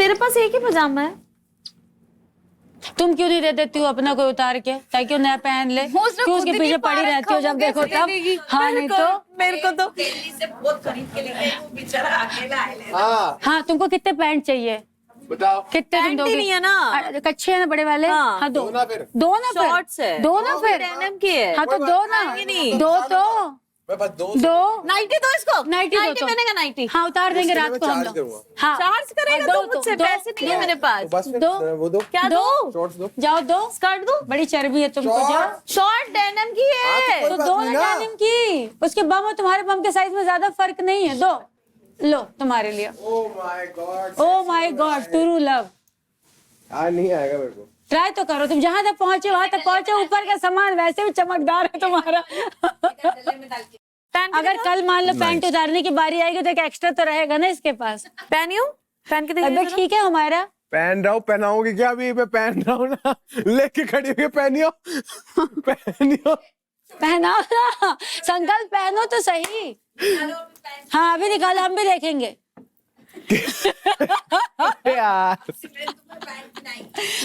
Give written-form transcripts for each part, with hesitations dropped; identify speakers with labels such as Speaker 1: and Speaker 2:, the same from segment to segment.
Speaker 1: मेरे पास एक ही पजामा है।
Speaker 2: तुम क्यों नहीं दे देती हो अपना कोई उतार के, ताकि वो नया पहन ले? क्यों उसके पीछे पड़ी रहती हो जब देखो तब? हाँ नहीं तो
Speaker 1: मेरे को तो
Speaker 3: दिल्ली से बहुत खरीद के लेके वो बेचारा अकेला है।
Speaker 2: हाँ, तुमको कितने पैंट चाहिए
Speaker 4: बताओ।
Speaker 2: कितने तुम
Speaker 1: पैंट
Speaker 2: दोगे?
Speaker 1: ही नहीं है ना।
Speaker 2: कच्छे है ना बड़े वाले?
Speaker 1: हाँ।
Speaker 2: हाँ दो
Speaker 4: दो ना फिर।
Speaker 2: दो ना फिर
Speaker 1: शॉर्ट्स है।
Speaker 2: दो ना फिर
Speaker 1: डेनिम की है।
Speaker 2: हाँ तो दो ना,
Speaker 1: नहीं।
Speaker 2: दो तो
Speaker 4: मैं बस दो
Speaker 2: दो
Speaker 1: नाइटी दो इसको।
Speaker 2: नाइटी दो तो
Speaker 1: मैंने कहा नाइटी।
Speaker 2: हाँ उतार देंगे
Speaker 4: इसके लिए
Speaker 2: रात
Speaker 4: मैं
Speaker 2: को हम
Speaker 4: चार्ज
Speaker 2: लोग।
Speaker 4: करूंगा।
Speaker 2: हाँ
Speaker 1: चार्ज करेगा
Speaker 2: दो
Speaker 1: तो मुझसे
Speaker 2: दो,
Speaker 1: पैसे नहीं है मेरे पास।
Speaker 4: तो बस फिर
Speaker 2: दो।
Speaker 4: वो दो
Speaker 1: क्या
Speaker 2: दो
Speaker 1: दो?
Speaker 4: शॉर्ट्स दो।
Speaker 2: जाओ दो,
Speaker 1: स्कर्ट दो।
Speaker 2: बड़ी चर्बी है तुमको,
Speaker 4: शॉर्ट।
Speaker 2: जाओ।
Speaker 1: शॉर्ट डेनिम की है।
Speaker 4: कोई
Speaker 2: तो
Speaker 4: बात
Speaker 2: दो
Speaker 4: नहीं
Speaker 2: ना
Speaker 4: ना।
Speaker 2: डेनिम की, उसके बम और तुम्हारे बम के साइज में ज्यादा फर्क नहीं है। दो लो तुम्हारे लिए।
Speaker 4: Oh my god.
Speaker 2: Oh my god to love.
Speaker 4: आज नहीं आएगा मेरे को।
Speaker 2: ट्राई तो करो, तुम जहां तक पहुंचे वहां तक पहुंचे। ऊपर का सामान वैसे भी चमकदार है तुम्हारा। अगर कल मान लो पैंट उतारने की बारी आएगी तो एक एक्स्ट्रा तो रहेगा ना इसके पास।
Speaker 1: पहनियो पहन के
Speaker 2: अबे
Speaker 1: देखिए।
Speaker 2: ठीक है हमारा।
Speaker 4: पहन रहा हूँ, पहनाऊंगी क्या? अभी मैं पहन रहा हूँ ना। लेके खड़ी हुई पहनियो। पहनियो।
Speaker 2: पहनाओ ना, संकल्प पहनो तो सही। हाँ अभी निकालो, हम भी देखेंगे।
Speaker 4: यार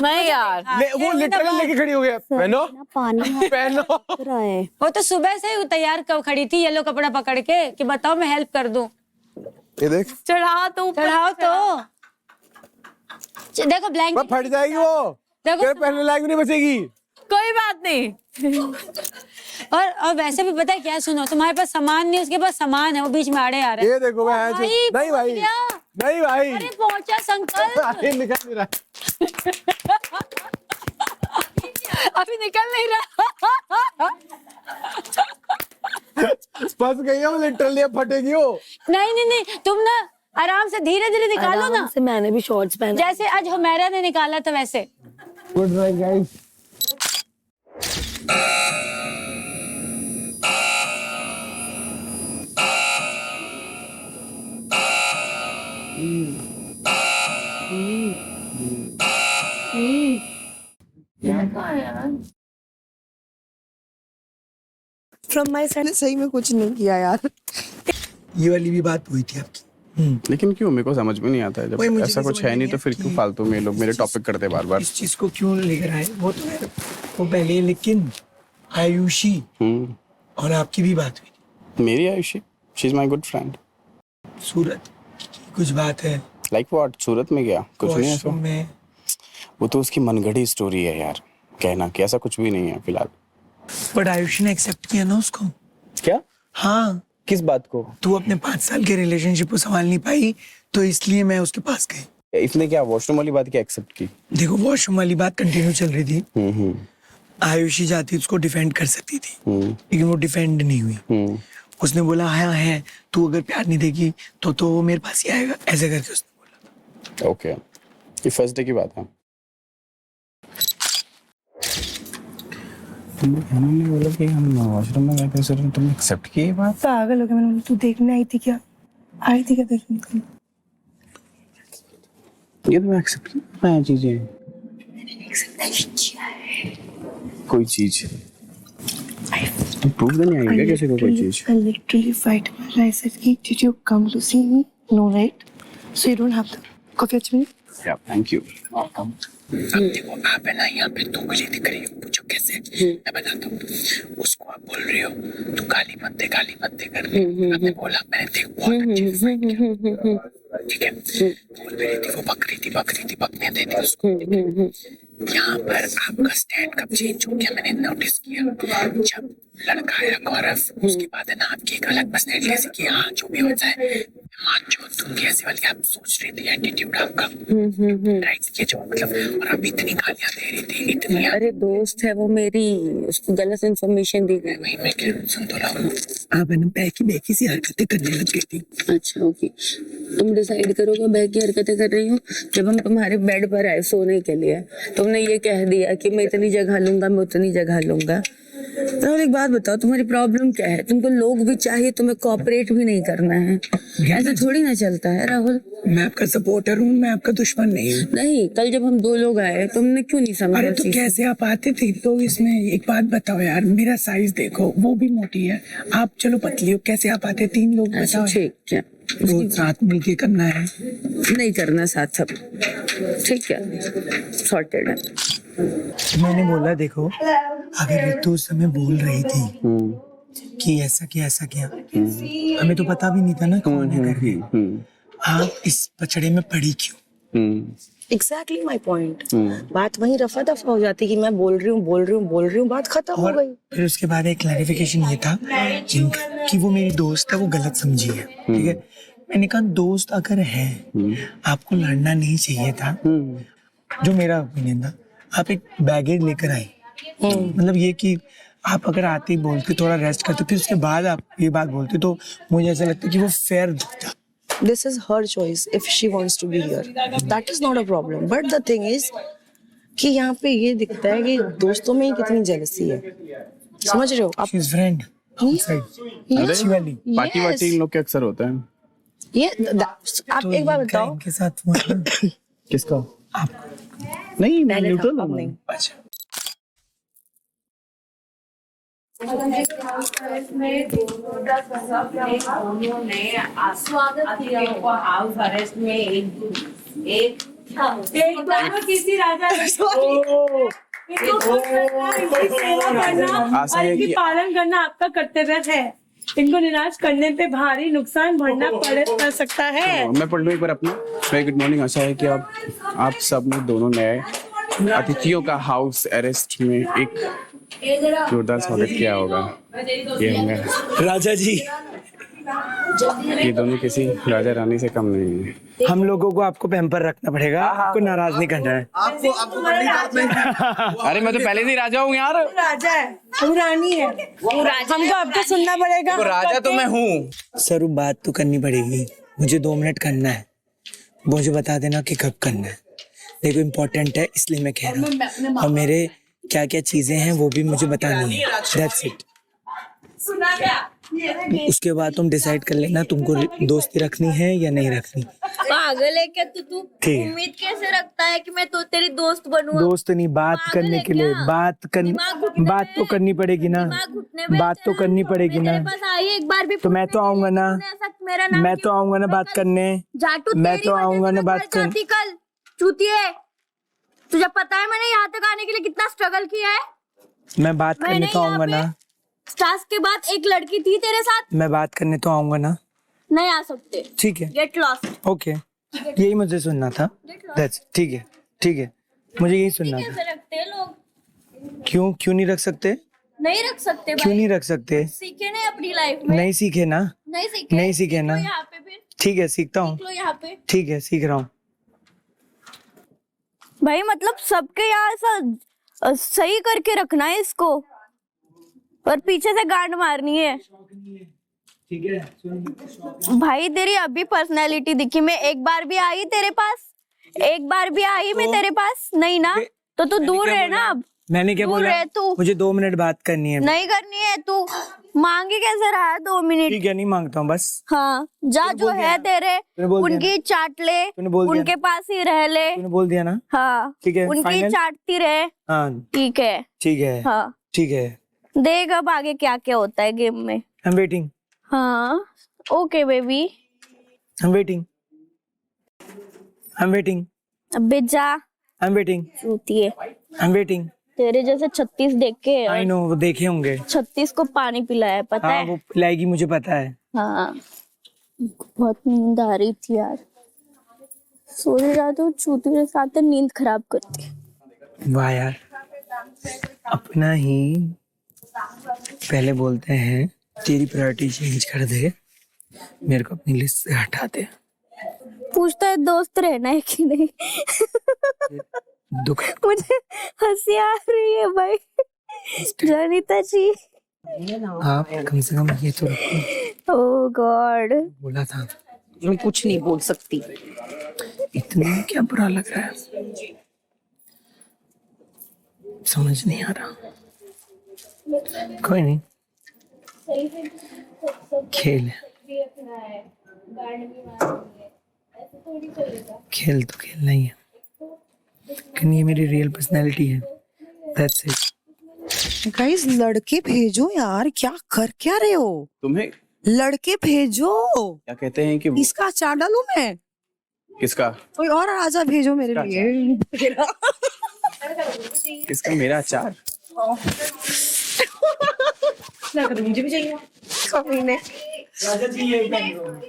Speaker 1: नहीं यार।
Speaker 4: वो लिटरली लेके खड़ी हो गया। पहनो
Speaker 5: पानी
Speaker 4: पहनो।
Speaker 5: रहा है।
Speaker 2: वो तो सुबह से ही तैयार खड़ी थी येलो कपड़ा पकड़ के कि बताओ मैं हेल्प कर दूं।
Speaker 4: ये देख
Speaker 1: चढ़ा तो ऊपर
Speaker 2: चढ़ाओ तो देखो
Speaker 4: मैं
Speaker 2: ब्लैंकेट
Speaker 4: फट जाएगी वो।
Speaker 2: देखो
Speaker 4: तेरे पहनने लायक भी नहीं बचेगी।
Speaker 1: कोई बात नहीं।
Speaker 2: और वैसे भी पता है क्या, सुनो तुम्हारे पास सामान नहीं, उसके पास सामान है, वो बीच में आड़े आ रहे हैं।
Speaker 4: ये देखो मैं ऐसे नहीं
Speaker 2: पहुंच
Speaker 4: भाई
Speaker 2: गया।
Speaker 4: नहीं भाई।
Speaker 2: अरे पहुंचा संकल्प।
Speaker 4: अरे निकल नहीं रहा।
Speaker 2: अभी निकल नहीं रहा।
Speaker 4: फंस गई है वो लिटरली, अब फटेगी वो।
Speaker 2: नहीं नहीं नहीं, तुम ना आराम से धीरे धीरे निकालो ना,
Speaker 5: से मैंने भी शॉर्ट्स पहने।
Speaker 2: जैसे आज हुमैरा ने निकाला था वैसे।
Speaker 4: Good night guys.
Speaker 5: From my side सही में कुछ नहीं किया यार।
Speaker 6: ये वाली भी बात हुई थी आपकी।
Speaker 7: लेकिन क्यों, मेरे को समझ में नहीं आता है।
Speaker 6: वही
Speaker 7: जब
Speaker 6: मुझे
Speaker 7: ऐसा
Speaker 6: भी
Speaker 7: कुछ
Speaker 6: समझ
Speaker 7: है
Speaker 6: में
Speaker 7: नहीं तो
Speaker 6: नहीं
Speaker 7: फिर
Speaker 6: आता
Speaker 7: क्यों
Speaker 6: कि
Speaker 7: फालतू में लोग मेरे टॉपिक करते बार बार।
Speaker 6: इस चीज को क्यों लेकर आए वो तो वो पहले, लेकिन आयुषी और आपकी भी बात हुई।
Speaker 7: मेरी Ayushi, she is my good friend.
Speaker 6: Surat की कुछ बात है
Speaker 7: लाइक व्हाट? सूरत में गया कुछ नहीं
Speaker 6: वॉशरूम
Speaker 7: ऐसा।
Speaker 6: में।
Speaker 7: वो तो उसकी मनगढ़ी स्टोरी है यार, कहना कि ऐसा कुछ भी नहीं है फिलहाल।
Speaker 6: बट आयुषी ने एक्सेप्ट किया ना उसको।
Speaker 7: क्या?
Speaker 6: हाँ,
Speaker 7: किस बात को?
Speaker 6: तू अपने 5 साल के रिलेशनशिप को संभाल नहीं पाई तो इसलिए मैं उसके पास गई।
Speaker 7: इसने क्या वॉशरूम वाली बात क्या एक्सेप्ट की?
Speaker 6: देखो वॉशरूम वाली बात कंटिन्यू चल रही थी।
Speaker 7: हम्म।
Speaker 6: आयुषी जाती उसको डिफेंड कर सकती थी लेकिन वो डिफेंड नहीं हुई। उसने बोला हाँ है, तू अगर प्यार नहीं देगी तो वो मेरे पास ही आएगा, ऐसे करके उसने बोला।
Speaker 7: ओके, ये फर्स्ट डे की बात है। तुमने बोला कि हम वॉशरूम में गए थे सर, तुमने एक्सेप्ट की ये बात?
Speaker 5: पागल हो गया। मैंने बोला तू देखने आई थी क्या? आई थी क्या देखने को?
Speaker 7: ये तो मैं एक्सेप्ट की नया चीजें। कोई चीज तुम प्रूव नहीं आएगी क्या किसी को कोई चीज?
Speaker 5: I literally fight my life. I said, did you come to see me? No, right? So you don't have to. Coffee अच्छा नहीं?
Speaker 7: या थैंक यू।
Speaker 5: Welcome.
Speaker 6: अब देखो आप है ना यहाँ पे तुम मुझे दिख रही हो, पूछो कैसे? मैं बताता हूँ। उसको आप बोल रही हो तू गाली मत दे कर रही हो। आपने बोला मैंने देख बहुत अच्छे से fight किया। ठीक है, बोल रही थी वो बकने देती उसको। यहाँ पर आपका स्टैंड कब चेंज हो गया मैंने नोटिस किया। जब लड़का आया गौरव, उसके बाद है ना आपकी एक अलग पर्सनैलिटी ऐसी कि हाँ जो भी होता है मान जो तुम भी ऐसी वाली आप सोच रही थी एटीट्यूड आपका राइट, ये जो मतलब। और आप इतनी गालियां दे रही थी इतनी।
Speaker 2: अरे दोस्त है वो मेरी, उसको गलत इन्फॉर्मेशन दी गई।
Speaker 6: वही मैं क्या सुन तो रहा हूँ। आप है ना बैकी सी हरकतें करने लग गई थी।
Speaker 2: अच्छा ओके, तुम डिसाइड करोगे मैं की हरकतें कर रही हूँ। जब हम तुम्हारे बेड पर आए सोने के लिए, तुमने ये कह दिया कि मैं इतनी जगह लूंगा, मैं उतनी जगह लूंगा। राहुल एक बात बताओ, तुम्हारी प्रॉब्लम क्या है? तुमको लोग भी चाहिए, तुम्हें कोऑपरेट भी नहीं करना है। ऐसे थोड़ी ना चलता है राहुल।
Speaker 6: मैं आपका सपोर्टर हूँ, मैं आपका दुश्मन नहीं हूँ।
Speaker 2: नहीं, कल जब हम 2 लोग आए तुमने क्यों नहीं समझा?
Speaker 6: अरे तो कैसे आप आते थे तो इसमें एक बात बताओ यार, मेरा साइज देखो, वो भी मोटी है, आप चलो पतली हो, कैसे आप आते? 3 लोग बताओ।
Speaker 2: ठीक है,
Speaker 6: रोज साथ मिलके करना है।
Speaker 2: नहीं करना साथ सब। ठीक है, सॉर्टेड है।
Speaker 8: मैंने बोला देखो, अगर रितु उस समय बोल रही थी कि ऐसा किया, हमें तो पता भी नहीं था ना कौन है करके। आप इस पचड़े में पड़ी क्यों?
Speaker 5: Exactly my point. बात वहीं रफा दफा हो जाती कि मैं बोल रही हूँ, बात खत्म हो
Speaker 8: और
Speaker 5: गई।
Speaker 8: फिर उसके बाद एक क्लैरिफिकेशन ये था कि वो मेरी दोस्त है, वो गलत समझी है। ठीक है, मैंने कहा दोस्त अगर है, आपको लड़ना नहीं चाहिए था। जो मेरा ओपिनियन था, आप एक बैगेज लेकर आई। मतलब ये कि आप अगर आते ही बोलते, थोड़ा रेस्ट करते, फिर उसके बाद आप ये बात बोलते, तो मुझे ऐसा लगता है कि वो फेयर था।
Speaker 5: This is her choice if she wants to be here. That is not a problem. But the thing is कि यहाँ पे ये दिखता है कि दोस्तों में ही कितनी जेलसी है। समझ रहे हो आप?
Speaker 8: She's friend outside. अच्छी वाली।
Speaker 7: पार्टी वार्टी इन लोग के अक्सर होता है।
Speaker 5: ये आप
Speaker 8: तो
Speaker 5: एक बार
Speaker 8: इनका
Speaker 5: बताओ।
Speaker 8: इनके साथ हुआ ना?
Speaker 7: किसका? नहीं, मैं न्यूट्रल
Speaker 5: अब
Speaker 7: हूँ।
Speaker 5: नहीं।
Speaker 8: अच्छा,
Speaker 3: स्वागत किया हाउस अरेस्ट में एक
Speaker 1: किसी राजा इनको खुश रखना, इनकी सेवा करना
Speaker 7: आशा
Speaker 1: और
Speaker 7: है
Speaker 1: इनकी
Speaker 7: कि-
Speaker 1: पालन करना आपका कर्तव्य है। इनको निराश करने पे भारी नुकसान भरना पड़ सकता है।
Speaker 7: मैं पढ़ लूँ एक बार अपना। Very good morning. आशा है कि आप सब ने दोनों नए अतिथियों का हाउस अरेस्ट में एक जोरदार स्वागत किया होगा। ये होंगे
Speaker 8: राजा जी,
Speaker 7: ये दोनों किसी राजा रानी से कम नहीं है।
Speaker 8: हम लोगों को आपको पैम्पर रखना पड़ेगा, आपको नाराज नहीं करना है।
Speaker 7: अरे मैं तो पहले से राजा हूँ यार।
Speaker 1: राजा है, हम रानी है, हमको आपको सुनना पड़ेगा।
Speaker 7: तो राजा तो मैं हूँ।
Speaker 8: सर बात तो करनी पड़ेगी, मुझे 2 मिनट करना है। मुझे बता देना कि कब करना है। देखो इम्पोर्टेंट है इसलिए मैं कह रहा हूँ, और मेरे क्या क्या चीजें हैं वो भी मुझे बतानी है। That's it. उसके बाद तुम डिसाइड कर लेना तुमको दोस्ती रखनी है या नहीं रखनी।
Speaker 9: पागल है क्या तू?
Speaker 8: ठीक है।
Speaker 9: उम्मीद कैसे रखता है कि मैं तो तेरी दोस्त बनूंगा?
Speaker 8: दोस्त नहीं, बात
Speaker 9: पागल
Speaker 8: करने
Speaker 9: है
Speaker 8: के लिए
Speaker 9: क्या?
Speaker 8: बात तो करनी पड़ेगी ना।
Speaker 9: दिमाग घुटने में
Speaker 8: बात तो
Speaker 9: तेरा।
Speaker 8: करनी पड़ेगी
Speaker 9: मैं
Speaker 8: ना।
Speaker 9: तेरे पास आई एक बार भी
Speaker 8: तो मैं तो
Speaker 9: पूछने
Speaker 8: आऊंगा
Speaker 9: के लिए,
Speaker 8: ना।
Speaker 9: तूने ऐसा मेरा नाम
Speaker 8: मैं
Speaker 9: क्यों
Speaker 8: तो आऊंगा ना
Speaker 9: लिया?
Speaker 8: बात करने।
Speaker 9: जाटू
Speaker 8: मैं
Speaker 9: तेरी
Speaker 8: तो
Speaker 9: वजह
Speaker 8: आऊंगा
Speaker 9: से
Speaker 8: ना
Speaker 9: मैं
Speaker 8: बात
Speaker 9: घर
Speaker 8: करने।
Speaker 9: जाती कल। चूतिए, तुझे पता है मैंने यहाँ तक आने के लिए कितना स्ट्रगल किया है?
Speaker 8: मैं बात करने
Speaker 9: मैंने
Speaker 8: तो
Speaker 9: यहाँ
Speaker 8: आऊंगा
Speaker 9: पे
Speaker 8: ना।
Speaker 9: टास्क के बाद एक लड़की थी तेरे साथ,
Speaker 8: मैं बात करने तो आऊंगा ना।
Speaker 9: नहीं आ सकते।
Speaker 8: ठीक है,
Speaker 9: गेट लॉस्ट।
Speaker 8: ओके, यही मुझे सुनना था। दैट्स ठीक है, ठीक है, मुझे यही सुनना था।
Speaker 9: कैसे रखते हैं लोग?
Speaker 8: क्यों नहीं रख सकते?
Speaker 9: नहीं रख सकते
Speaker 8: क्यों
Speaker 9: भाई।
Speaker 8: नहीं रख सकते?
Speaker 9: सीखे नहीं अपनी लाइफ में।
Speaker 8: नहीं सीखे ना।
Speaker 9: नहीं सीखे।
Speaker 8: नहीं सीखे
Speaker 9: सीख लो
Speaker 8: ना।
Speaker 9: यहाँ पे फिर
Speaker 8: ठीक है, सीखता हूँ।
Speaker 9: सीख लो यहाँ पे।
Speaker 8: ठीक है, सीख रहा हूँ।
Speaker 9: भाई मतलब सबके यहाँ ऐसा सही करके रखना है इसको, और पीछे से गांड मारनी है।
Speaker 8: ठीक है,
Speaker 9: भाई तेरी अभी पर्सनैलिटी दिखी। मैं एक बार भी आई तेरे पास? एक बार भी आई मैं तेरे पास? नहीं ना, तो तू दूर रहे ना। अब
Speaker 8: मैंने क्या
Speaker 9: दूर
Speaker 8: बोला?
Speaker 9: रहे तू।
Speaker 8: मुझे 2 मिनट बात करनी है।
Speaker 9: नहीं करनी है तू। मांगे कैसे रहा है 2 मिनट?
Speaker 8: ठीक है, नहीं मांगता हूँ बस।
Speaker 9: हाँ, जा जो है तेरे
Speaker 8: बोल दिया
Speaker 9: उनकी चाट ले,
Speaker 8: तूने बोल दिया
Speaker 9: उनके पास ही रह ले।
Speaker 8: तूने बोल दिया ना।
Speaker 9: हाँ,
Speaker 8: ठीक है,
Speaker 9: उनकी
Speaker 8: final?
Speaker 9: चाटती रहे।
Speaker 8: हाँ
Speaker 9: ठीक है।
Speaker 8: ठीक है,
Speaker 9: हाँ,
Speaker 8: ठीक है।
Speaker 9: देख अब आगे क्या क्या होता है गेम में।
Speaker 8: आई एम वेटिंग,
Speaker 9: हाँ, okay baby.
Speaker 8: I am waiting, I am waiting,
Speaker 9: अबे जा,
Speaker 8: आई एम वेटिंग,
Speaker 9: चूतिए।
Speaker 8: I am waiting.
Speaker 9: तेरे जैसे 36 देख के
Speaker 8: आई नो, वो देखे होंगे।
Speaker 9: 36 को पानी पिलाया है, पता
Speaker 8: हाँ,
Speaker 9: है?
Speaker 8: वो पिलाएगी, मुझे पता है।
Speaker 9: हाँ, बहुत नींद आ रही थी यार। सो रहा तो चूती के साथ नींद खराब करती।
Speaker 8: वाह यार, अपना ही पहले बोलते हैं तेरी प्रायोरिटी चेंज कर दे, मेरे को अपनी लिस्ट से हटा दे।
Speaker 9: पूछता है दोस्त रहना है कि नहीं।
Speaker 8: दुख
Speaker 9: मुझे हंसी आ रही है भाई। जनिता जी,
Speaker 8: आप कम से कम ये तो रखो।
Speaker 9: ओह गॉड,
Speaker 8: बोला था।
Speaker 5: मैं कुछ नहीं बोल सकती।
Speaker 8: इतना क्या बुरा लग रहा है, समझ नहीं आ रहा। कोई नहीं, खेल है, खेल तो खेलना ही है, लेकिन ये मेरी रियल पर्सनैलिटी है। That's it.
Speaker 5: गाइस लड़के भेजो यार, क्या रहे हो?
Speaker 7: तुम्हें
Speaker 5: लड़के भेजो।
Speaker 7: क्या कहते हैं कि
Speaker 5: इसका अचार डालूं मैं?
Speaker 7: किसका?
Speaker 5: कोई और राजा भेजो मेरे लिए।
Speaker 7: किसका? मेरा अचार।
Speaker 1: मुझे भी चाहिए।
Speaker 5: कमीने।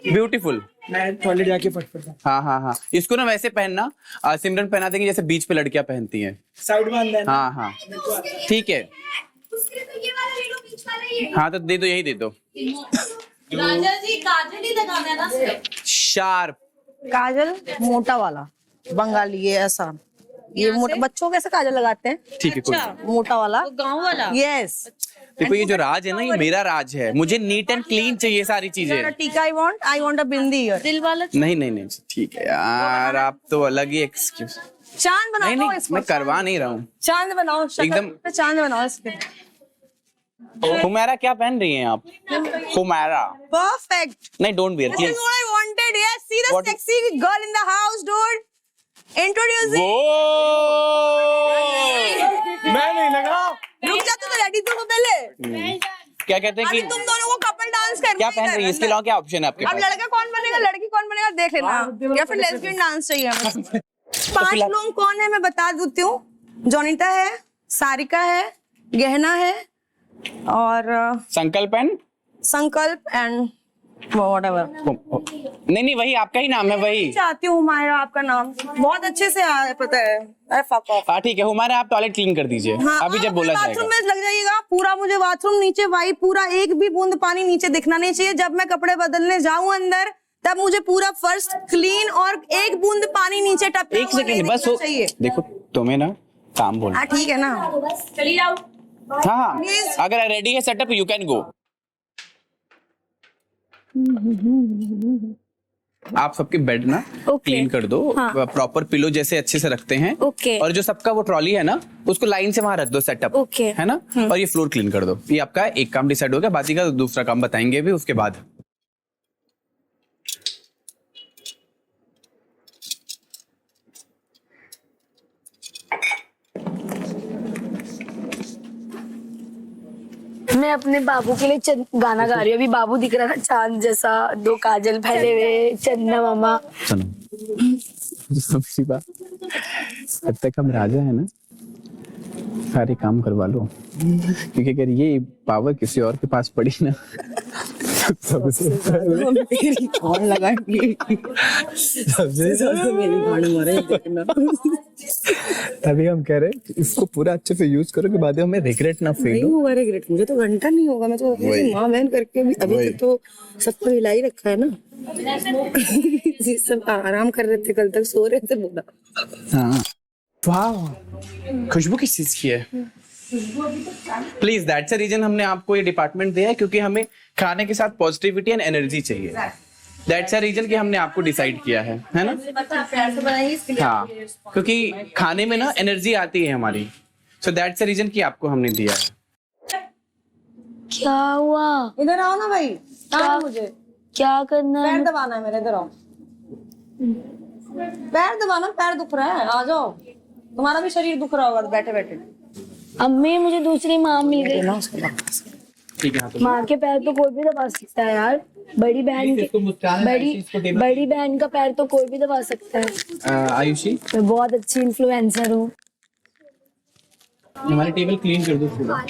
Speaker 7: ब्यूटीफुल।
Speaker 8: मैं टॉयलेट जाके फटफट
Speaker 7: हाँ, इसको ना वैसे पहनना, सिमरन पहना देंगे जैसे बीच पे लड़कियां पहनती हैं।
Speaker 8: साइड में अंदर।
Speaker 7: हाँ, ठीक है। हाँ तो दे दो, यही दे दो।
Speaker 3: राजा जी काजल ही लगाना है ना।
Speaker 7: शार्प।
Speaker 5: काजल मोटा वाला बंगाली, ये ऐसा, ये मोटा बच्चों कैसे काजल लगाते हैं।
Speaker 7: ठीक है, कोई
Speaker 5: मोटा वाला
Speaker 3: गाँव वाला।
Speaker 5: यस।
Speaker 7: देखो ये जो राज है ना, ये मेरा राज है। मुझे नीट एंड क्लीन चाहिए सारी चीजें।
Speaker 5: टीका I want a bindi here.
Speaker 3: दिल वाला।
Speaker 7: नहीं, ठीक है यार, आप तो अलग ही एक्सक्यूज।
Speaker 5: चांद बनाओ
Speaker 7: नहीं,
Speaker 5: इसको।
Speaker 7: मैं करवा नहीं रहा हूँ।
Speaker 5: चांद बनाओ,
Speaker 7: एकदम
Speaker 5: चांद बनाओ इसके।
Speaker 7: हुमैरा क्या पहन रही हैं आप? हुमैरा।
Speaker 5: परफेक्ट।
Speaker 7: नहीं, don't wear
Speaker 5: This
Speaker 7: please.
Speaker 5: is what I wanted. Yes, see the
Speaker 7: What?
Speaker 5: sexy girl in the house, dude. Introducing.
Speaker 4: मैं नहीं लगा।
Speaker 5: रुक जा, तू रेडी तो पहले।
Speaker 7: क्या कहते हैं
Speaker 5: अभी
Speaker 7: कि
Speaker 5: तुम दोनों को कपल डांस करना
Speaker 7: क्या
Speaker 5: है
Speaker 7: पहन रही है? इसके अलावा क्या ऑप्शन है आपके
Speaker 5: अब
Speaker 7: पास?
Speaker 5: लड़का कौन बनेगा, लड़की कौन बनेगा देख लेना, या फिर लेस्बियन डांस चाहिए हमें। 5 लोग कौन है मैं बता देती हूँ। जोनिता है, सारिका है, गहना है और
Speaker 7: संकल्प एंड
Speaker 5: संकल्प एंड व्हाटएवर।
Speaker 7: नहीं, वही आपका ही नाम है, वही।
Speaker 5: चाहती हूँ हुमायरा, आपका नाम बहुत अच्छे से पता है। अरे फक ऑफ।
Speaker 7: हाँ ठीक है, हुमायरा आप टॉयलेट क्लीन कर दीजिए।
Speaker 5: हाँ,
Speaker 7: अभी जब बोला
Speaker 5: बाथरूम
Speaker 7: जाएगा।
Speaker 5: में लग जाइएगा पूरा, मुझे बाथरूम नीचे वाइप पूरा, एक भी बूंद पानी नीचे दिखना नहीं चाहिए। जब मैं कपड़े बदलने जाऊं अंदर, तब मुझे पूरा फर्श क्लीन और एक बूंद पानी नीचे टपका
Speaker 7: एक सेकंड बस
Speaker 5: चाहिए।
Speaker 7: देखो तुम्हें ना काम बोल।
Speaker 5: हाँ ठीक है ना।
Speaker 3: चली जाओ।
Speaker 7: हाँ, अगर रेडी है सेटअप, यू कैन गो। आप सबके बेड ना क्लीन कर दो। प्रॉपर पिलो जैसे अच्छे से रखते हैं। और जो सबका वो ट्रॉली है ना, उसको लाइन से वहां रख दो सेटअप। है ना। और ये फ्लोर क्लीन कर दो। ये आपका एक काम डिसाइड हो गया, बाकी का दूसरा काम बताएंगे भी उसके बाद।
Speaker 9: मैं अपने बाबू के लिए गाना गा रही हूँ। अभी बाबू दिख रहा था चांद जैसा, 2 काजल फैले हुए, चन्ना मामा।
Speaker 7: सुनो सबसे बात, जब तक हम राजा है ना, सारे काम करवा लो, क्योंकि अगर ये पावर किसी और के पास पड़ी ना, सबसे
Speaker 5: मेरी कौन लगाएगी, सबसे ज्यादा मेरी गाड़ी मारे देखना।
Speaker 4: तभी हम कह रहे हैं इसको पूरा अच्छे से यूज करो कि बाद में हमें रिग्रेट ना फील
Speaker 5: नहीं
Speaker 4: हो।
Speaker 5: होगा रिग्रेट, मुझे तो घंटा नहीं होगा। मैं तो अपनी माँ बहन करके भी अभी तक तो सबको हिला ही रखा है ना। सब आराम कर रहे थे, कल तक सो रहे थे बोला।
Speaker 7: हाँ, वाह, खुशबू किस चीज की है? प्लीज, दैट्स अ रीजन हमने आपको ये डिपार्टमेंट दिया है, क्योंकि हमें खाने के साथ पॉजिटिविटी एंड एनर्जी चाहिए। दैट्स अ रीजन कि हमने आपको डिसाइड किया है ना। हाँ, क्योंकि खाने में ना एनर्जी आती है हमारी, सो दैट्स अ रीजन कि आपको हमने दिया है।
Speaker 9: क्या हुआ?
Speaker 5: इधर आओ ना भाई। क्या मुझे
Speaker 9: क्या करना है?
Speaker 5: पैर दबाना है मेरे, इधर आओ। पैर दबाना, पैर दुख रहा है, आ जाओ। तुम्हारा भी शरीर दुख रहा होगा बैठे बैठे।
Speaker 9: अम्मी मुझे दूसरी माँ मिल गई।
Speaker 7: ठीक है,
Speaker 9: माँ के पैर तो कोई भी दबा सकता है यार। बड़ी बहन का पैर तो कोई भी दबा सकता है।
Speaker 7: आयुषी,
Speaker 9: मैं बहुत अच्छी इन्फ्लुएंसर हूँ।
Speaker 7: हमारी टेबल क्लीन कर दो पूरा।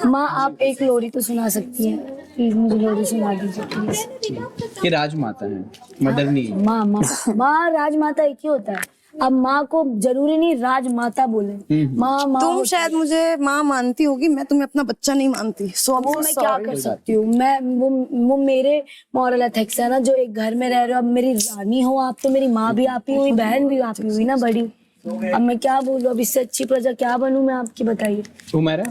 Speaker 9: माँ आप एक लोरी तो सुना सकती हैं, प्लीज मुझे लोरी सुना दीजिए प्लीज।
Speaker 7: ये राजमाता है, मदर नहीं।
Speaker 9: माँ राजमाता एक ही होता है। अब माँ को जरूरी नहीं राजमाता बोले। माँ
Speaker 5: तुम शायद मुझे माँ मानती होगी, मैं तुम्हें अपना बच्चा नहीं मानती। सो
Speaker 9: वो मैं क्या कर सकती हूँ? मैं वो मेरे मॉरल एथिक्स है ना, जो एक घर में रह रहे हो। अब मेरी रानी हो आप, तो मेरी माँ भी आप ही हुई, बहन भी आप ही हुई ना बड़ी। अब मैं क्या बोलूँ? अब इससे अच्छी प्रजा क्या बनूं मैं आपकी, बताइए।
Speaker 7: हुमैरा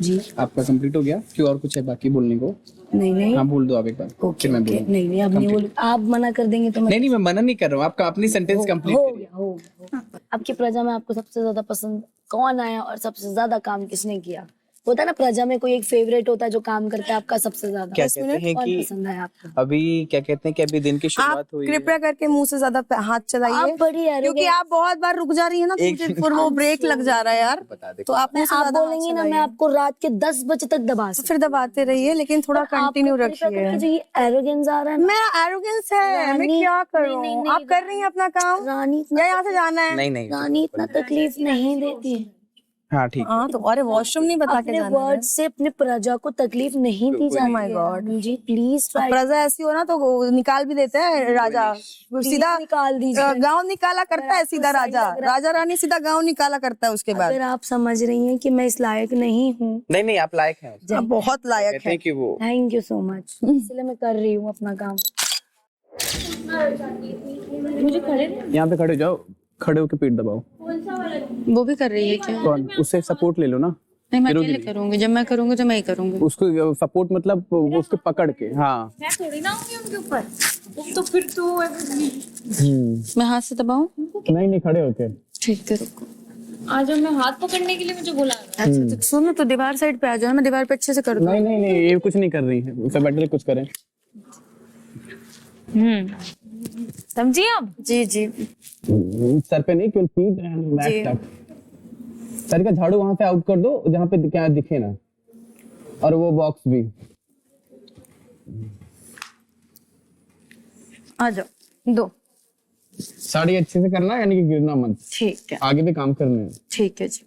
Speaker 9: जी,
Speaker 7: आपका कंप्लीट हो गया? क्यों और कुछ है बाकी बोलने को?
Speaker 9: नहीं
Speaker 7: हाँ, बोल दो आप एक बार।
Speaker 9: ओके नहीं अब नहीं बोल। आप मना कर देंगे तो
Speaker 7: नहीं, मैं मना नहीं कर रहा हूँ, आपका अपनी सेंटेंस कंप्लीट
Speaker 9: हो गया। आपकी प्रजा में आपको सबसे ज्यादा पसंद कौन आया और सबसे ज्यादा काम किसने किया? होता है ना प्रजा में कोई एक फेवरेट होता है जो काम करता है आपका सबसे ज्यादा?
Speaker 7: क्या कहते हैं
Speaker 9: कौन
Speaker 7: कि
Speaker 9: पसंद है आपको?
Speaker 7: अभी क्या कहते हैं कि अभी दिन की
Speaker 5: आप
Speaker 7: शुरुआत हुई है।
Speaker 5: कृपया करके मुंह से ज्यादा हाथ चलाइए,
Speaker 9: आप बड़ी
Speaker 5: क्योंकि आप बहुत बार रुक जा रही है ना, तो मुझे फिर वो ब्रेक लग जा रहा है यार। तो आप मुंह से
Speaker 9: आप
Speaker 5: ज्यादा हाथ
Speaker 9: बोलेंगी ना,
Speaker 5: चलाइए।
Speaker 9: मैं आपको रात के 10 बजे तक दबा
Speaker 5: तो
Speaker 9: सकती
Speaker 5: फिर दबाते रहिए, लेकिन थोड़ा कंटिन्यू
Speaker 9: आपको कृपया
Speaker 5: रखिए।
Speaker 9: करके जो ये एरोगेंस आ रहा है ना,
Speaker 5: मेरा एरोगेंस है, मैं
Speaker 9: रानी,
Speaker 5: क्या
Speaker 9: नहीं,
Speaker 5: करूं?
Speaker 9: नहीं,
Speaker 5: आप कर रही हैं अपना काम,
Speaker 9: रानी
Speaker 5: या यहाँ से जाना है?
Speaker 7: नहीं नहीं
Speaker 9: रानी इतना तकलीफ नहीं देती है।
Speaker 7: हाँ ठीक है।
Speaker 5: हाँ तो अरे वॉशरूम नहीं बता के
Speaker 9: अपने
Speaker 5: जाना है।
Speaker 9: वर्ड से अपने प्रजा को तकलीफ नहीं दी जाती
Speaker 5: my
Speaker 9: है।
Speaker 5: God.
Speaker 9: जी प्लीज ट्राई
Speaker 5: प्रजा ऐसी हो ना तो वो निकाल भी देते हैं राजा, सीधा
Speaker 9: निकाल दीजिए।
Speaker 5: गांव निकाला करता है सीधा राजा, राजा रानी सीधा गांव निकाला करता है उसके बाद।
Speaker 9: अगर आप समझ रही हैं कि मैं इस लायक नहीं हूँ,
Speaker 7: नहीं नहीं आप लायक हैं।
Speaker 5: आप बहुत लायक
Speaker 7: कहते
Speaker 5: है।
Speaker 7: हैं कि वो
Speaker 9: थैंक यू सो मच, इसलिए मैं कर रही हूँ अपना काम। मुझे खड़े
Speaker 7: यहाँ पे खड़े हो जाओ, खड़े होकर पीठ दबाओ।
Speaker 10: वो भी कर रही है क्या?
Speaker 7: कौन? उससे सपोर्ट ले लो ना।
Speaker 10: नहीं मैं
Speaker 7: गिरोगी
Speaker 10: अकेले
Speaker 7: नहीं।
Speaker 10: करूंगी, जब मैं करूंगी तो मैं ही करूंगी।
Speaker 7: उसको सपोर्ट मतलब वो उसके पकड़ के। हाँ
Speaker 1: मैं थोड़ी ना होंगी उनके ऊपर, तो फिर तो
Speaker 10: मैं हाथ से दबाऊं?
Speaker 7: नहीं नहीं खड़े होके।
Speaker 10: ठीक है रुको।
Speaker 1: आज मैं हाथ पकड़ने के लिए मुझे बुला रहा है।
Speaker 10: अच्छा तो सुनो, तो दीवार साइड पे आ जाओ, मैं दीवार पे अच्छे से कर दूं।
Speaker 7: नहीं नहीं नहीं ये कुछ नहीं कर रही है, उससे बेटर कुछ करें।
Speaker 1: समझिए आप?
Speaker 10: जी जी
Speaker 7: सर पे नहीं, केवल पीठ बैक तक। सर का झाड़ू वहां से आउट कर दो जहाँ पे क्या दिखे ना, और वो बॉक्स भी।
Speaker 10: आ जाओ। दो।
Speaker 7: साड़ी अच्छे से करना, यानी कि गिरना मत।
Speaker 10: ठीक है
Speaker 7: आगे भी काम करने हैं।
Speaker 10: ठीक है जी।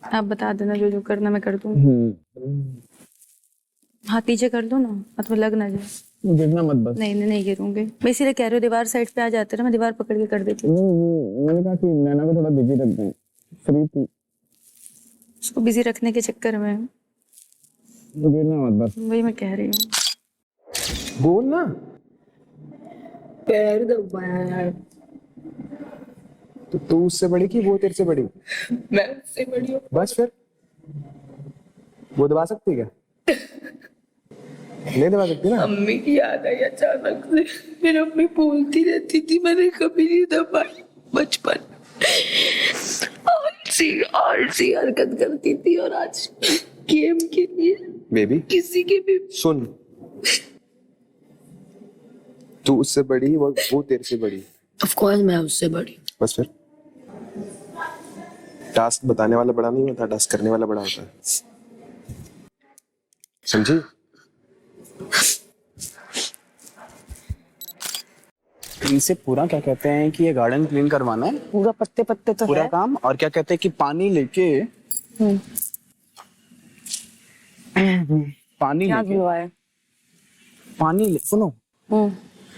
Speaker 10: आप बता देना जो जो करना मैं कर दूंगी। हाथ नीचे कर दो ना, हाथ में लग ना जाए।
Speaker 7: गिरना मत बस।
Speaker 10: नहीं नहीं नहीं गिरूंगी, मैं इसीलिए कह रही हूँ दीवार साइड पे आ जाते ना, मैं दीवार पकड़ के कर देती हूँ।
Speaker 7: मैंने कहा कि नैना को थोड़ा बिजी रख दें, फ्री थी।
Speaker 10: उसको बिजी रखने के चक्कर में
Speaker 7: गिरना मत बस।
Speaker 10: वही मैं कह रही हूँ।
Speaker 7: बोल ना।
Speaker 9: पैर दबाया यार।
Speaker 4: तो तू उससे बड़ी की वो तेरे से बड़ी?
Speaker 2: मैं उससे बड़ी हूँ।
Speaker 4: बस फिर वो दबा सकती क्या? नहीं दबा सकती ना।
Speaker 2: मम्मी की याद आई अचानक से, मेरी मम्मी बोलती रहती थी, मैंने कभी नहीं दबाई बचपन। आलसी हरकत करती थी, और आज गेम के लिए
Speaker 4: बेबी
Speaker 2: किसी के भी।
Speaker 4: सुन, तू उससे बड़ी, वो तेरे से बड़ी।
Speaker 9: ऑफ कोर्स मैं उससे बड़ी।
Speaker 4: बस फिर टास्क बताने वाला बड़ा नहीं होता, टास्क करने वाला बड़ा होता है, समझी?
Speaker 7: इनसे पूरा क्या कहते हैं कि ये गार्डन क्लीन करवाना है,
Speaker 5: पूरा पत्ते पत्ते तो
Speaker 7: पूरा
Speaker 5: है।
Speaker 7: काम। और क्या कहते हैं कि पानी लेके सुनो,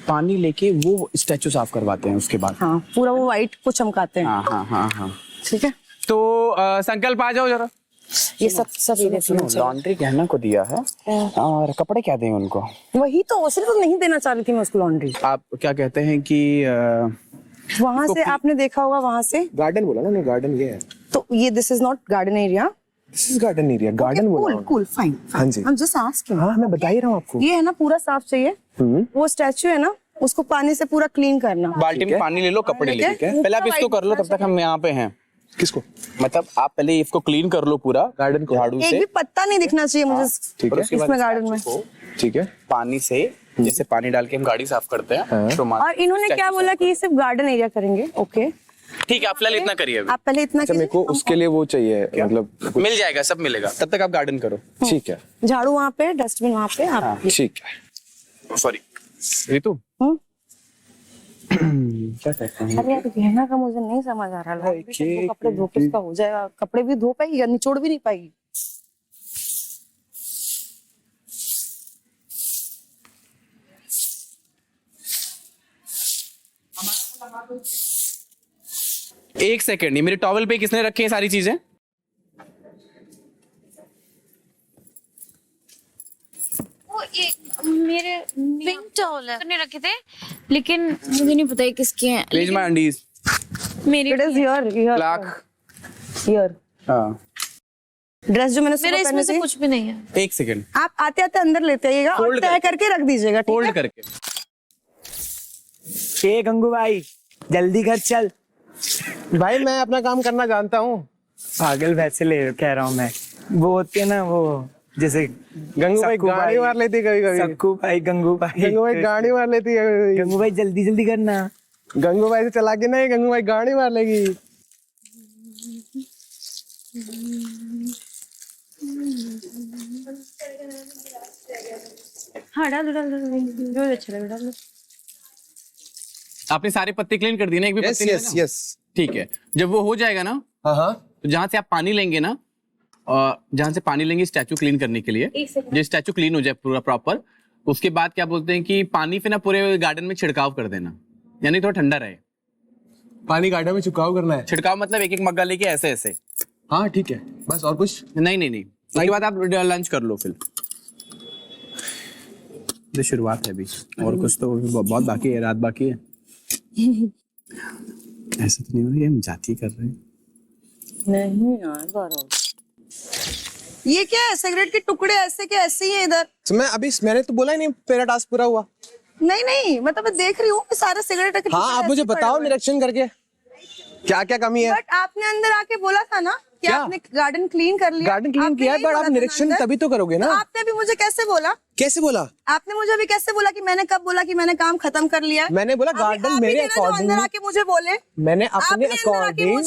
Speaker 7: पानी लेके वो स्टैचू साफ करवाते हैं उसके बाद।
Speaker 5: हाँ पूरा वो व्हाइट को चमकाते हैं।
Speaker 7: हाँ हाँ हाँ हाँ
Speaker 5: ठीक है,
Speaker 7: तो संकल्प आ जाओ जरा।
Speaker 5: ये सब
Speaker 7: सुनो, लॉन्ड्री गहना को दिया है, और कपड़े क्या दें उनको?
Speaker 5: वही तो सिर्फ नहीं देना चाह रही थी मैं उसको लॉन्ड्री।
Speaker 7: आप क्या कहते हैं कि
Speaker 5: वहां से आपने देखा होगा, वहां से
Speaker 4: गार्डन बोला ना, गार्डन ये है।
Speaker 5: तो ये this is not garden area,
Speaker 4: this is garden area, garden बोला।
Speaker 5: Cool cool fine.
Speaker 4: हाँ जी।
Speaker 5: हम जस्ट आस्किंग।
Speaker 4: हाँ मैं बता ही रहा हूँ आपको।
Speaker 5: ये है ना पूरा साफ चाहिए, वो स्टैचू है ना उसको पानी से पूरा क्लीन करना।
Speaker 7: बाल्टी में पानी ले लो, कपड़े ले लो। पहले आप इसको कर लो, तब तक हम यहाँ पे हैं।
Speaker 4: किसको?
Speaker 7: मतलब आप पहले इसको क्लीन कर लो पूरा गार्डन को झाड़ू
Speaker 5: एक
Speaker 7: से।
Speaker 5: भी पत्ता नहीं दिखना चाहिए मुझे
Speaker 4: ठीक है।
Speaker 5: इसमें गार्डन में।
Speaker 4: ठीक है।
Speaker 7: पानी से, जैसे पानी डाल के हम गाड़ी साफ करते हैं, तो
Speaker 5: और इन्होंने क्या बोला कि ये सिर्फ गार्डन एरिया करेंगे? ओके
Speaker 7: ठीक है, आप फिलहाल इतना करिए अभी।
Speaker 5: आप पहले इतना
Speaker 4: अच्छा, मेरे को उसके लिए वो चाहिए, मतलब
Speaker 7: मिल जाएगा, सब मिलेगा, तब तक आप गार्डन करो।
Speaker 4: ठीक है।
Speaker 5: झाड़ू वहाँ पे, डस्टबिन वहाँ पे। आप
Speaker 4: ठीक है।
Speaker 7: सॉरी रितु, क्या कहते हैं?
Speaker 5: अरे यार गहना का मुझे नहीं समझ आ रहा है। कपड़े धो के उसका हो जाएगा, कपड़े भी धो पाएगी या निचोड़ भी नहीं पाएगी?
Speaker 7: एक सेकंड, ये मेरे टॉवल पे किसने रखे हैं सारी चीजें?
Speaker 1: वो ये मेरे पिंक टॉवल है रखे थे, लेकिन मुझे नहीं पता किसके हैं।
Speaker 7: Please my undies.
Speaker 1: मेरी
Speaker 5: इट इज हियर
Speaker 7: लाख।
Speaker 5: हियर।
Speaker 7: हाँ
Speaker 5: ड्रेस जो मैंने
Speaker 1: मेरा
Speaker 5: सुबह
Speaker 1: इसमें
Speaker 5: पहनी
Speaker 1: से
Speaker 5: थी,
Speaker 1: कुछ भी नहीं है।
Speaker 7: एक सेकंड,
Speaker 5: आप आते आते अंदर लेते आइएगा और
Speaker 7: Fold
Speaker 5: तय करके रख दीजिएगा। ठीक
Speaker 7: फोल्ड
Speaker 5: है?
Speaker 7: करके।
Speaker 8: ए गंगू भाई जल्दी घर चल।
Speaker 4: भाई मैं अपना काम करना जानता हूँ,
Speaker 8: पागल वैसे ले कह रहा हूँ मैं, वो होती है ना वो जैसे
Speaker 4: गंगू भाई गाड़ी मार लेती है कभी कभी।
Speaker 8: सक्कू भाई, गंगू भाई
Speaker 4: गाड़ी मार लेती है कभी कभी।
Speaker 8: गंगू भाई जल्दी जल्दी करना।
Speaker 4: गंगू भाई से चला के नहीं, गंगू भाई गाड़ी मार लेगी।
Speaker 10: हाँ डाल दो जो अच्छा लगे डाल दो।
Speaker 7: आपने सारे पत्ते क्लीन कर दिए ना? एक भी पत्ते नहीं
Speaker 4: यस
Speaker 7: लगा?
Speaker 4: यस।
Speaker 7: ठीक है, जब वो हो जाएगा ना,
Speaker 4: हाँ
Speaker 7: तो जहाँ से आप पानी लेंगे ना, और जहाँ से पानी लेंगे स्टैचू क्लीन करने के लिए, जो स्टैचू क्लीन हो जाए पूरा प्रॉपर, उसके बाद क्या बोलते हैं कि पानी पे ना पूरे गार्डन में छिड़काव कर देना, यानी थोड़ा ठंडा रहे।
Speaker 4: पानी गार्डन में छिड़काव करना है?
Speaker 7: छिड़काव मतलब एक एक मग्गा लेके ऐसे ऐसे।
Speaker 4: हाँ ठीक है, बस और कुछ
Speaker 7: नहीं। उसके बाद आप लंच कर लो फिर। ये शुरुआत है अभी, और कुछ तो बहुत बाकी है, रात बाकी है। ऐसा तो नहीं हो रही है, हम जाती कर रहे हैं।
Speaker 2: नहीं यार गौरव,
Speaker 5: ये क्या है, सिगरेट के टुकड़े ऐसे के ऐसे ही है इधर।
Speaker 4: तो मैंने तो बोला ही नहीं मेरा टास्क पूरा हुआ।
Speaker 5: नहीं मतलब मैं देख रही हूँ कि सारे सिगरेट के
Speaker 4: हाँ आप मुझे बताओ निरीक्षण करके क्या क्या कमी है।
Speaker 5: बट आपने अंदर आके बोला था ना कि
Speaker 4: क्या?
Speaker 5: आपने गार्डन क्लीन कर लिया।
Speaker 4: गार्डन क्लीन किया है, बट आप निरीक्षण तभी तो करोगे ना।
Speaker 5: तो आपने भी मुझे कैसे बोला?
Speaker 4: कैसे बोला?
Speaker 5: आपने मुझे अभी कैसे बोला कि मैंने कब बोला कि मैंने काम खत्म कर लिया है?
Speaker 4: मैंने बोला गार्डन मेरे अकॉर्डिंग।
Speaker 5: अंदर आके मुझे बोले,
Speaker 4: मैंने अपने अकॉर्डिंग